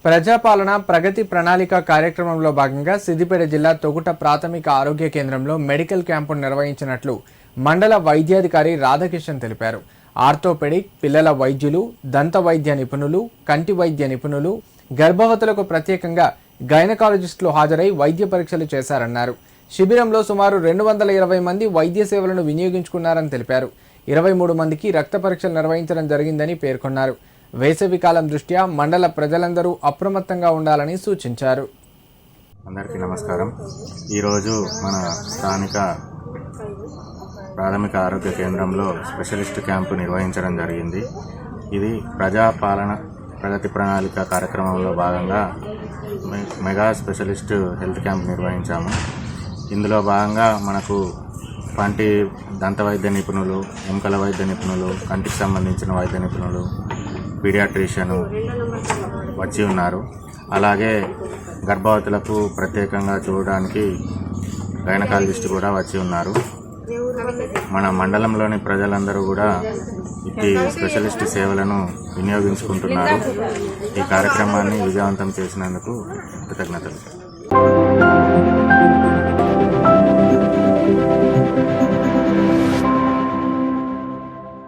ప్రజాపాలన ప్రగతి ప్రణాళిక కార్యక్రమంలో భాగంగా సిద్దిపేట జిల్లా తొగుట ప్రాథమిక ఆరోగ్య కేంద్రంలో మెడికల్ క్యాంపును నిర్వహించినట్లు మండల వైద్యాధికారి రాధాకిషన్ తెలిపారు. ఆర్థోపెడిక్, పిల్లల వైద్యులు, దంత వైద్య నిపుణులు, కంటి వైద్య నిపుణులు, గర్భవతులకు ప్రత్యేకంగా గైనకాలజిస్టులు హాజరై వైద్య పరీక్షలు చేశారన్నారు. శిబిరంలో సుమారు 220 మంది వైద్య సేవలను వినియోగించుకున్నారని తెలిపారు. 23 మందికి రక్త పరీక్షలు నిర్వహించడం జరిగిందని పేర్కొన్నారు. వేసవి కాలం దృష్ట్యా మండల ప్రజలందరూ అప్రమత్తంగా ఉండాలని సూచించారు. అందరికీ నమస్కారం. ఈరోజు మన స్థానిక ప్రాథమిక ఆరోగ్య కేంద్రంలో స్పెషలిస్ట్ క్యాంపు నిర్వహించడం జరిగింది. ఇది ప్రజాపాలన ప్రగతి ప్రణాళిక కార్యక్రమంలో భాగంగా మెగా స్పెషలిస్ట్ హెల్త్ క్యాంప్ నిర్వహించాము. ఇందులో భాగంగా మనకు పంటి దంత వైద్య నిపుణులు, ఎముకల వైద్య నిపుణులు, కంటికి సంబంధించిన వైద్య నిపుణులు, పీడియాట్రిషియన్ వచ్చి ఉన్నారు. అలాగే గర్భవతులకు ప్రత్యేకంగా చూడడానికి గైనకాలజిస్ట్ కూడా వచ్చి ఉన్నారు. మన మండలంలోని ప్రజలందరూ కూడా ఈ స్పెషలిస్ట్ సేవలను వినియోగించుకుంటున్నారు. ఈ కార్యక్రమాన్ని విజయవంతం చేసినందుకు కృతజ్ఞతలు.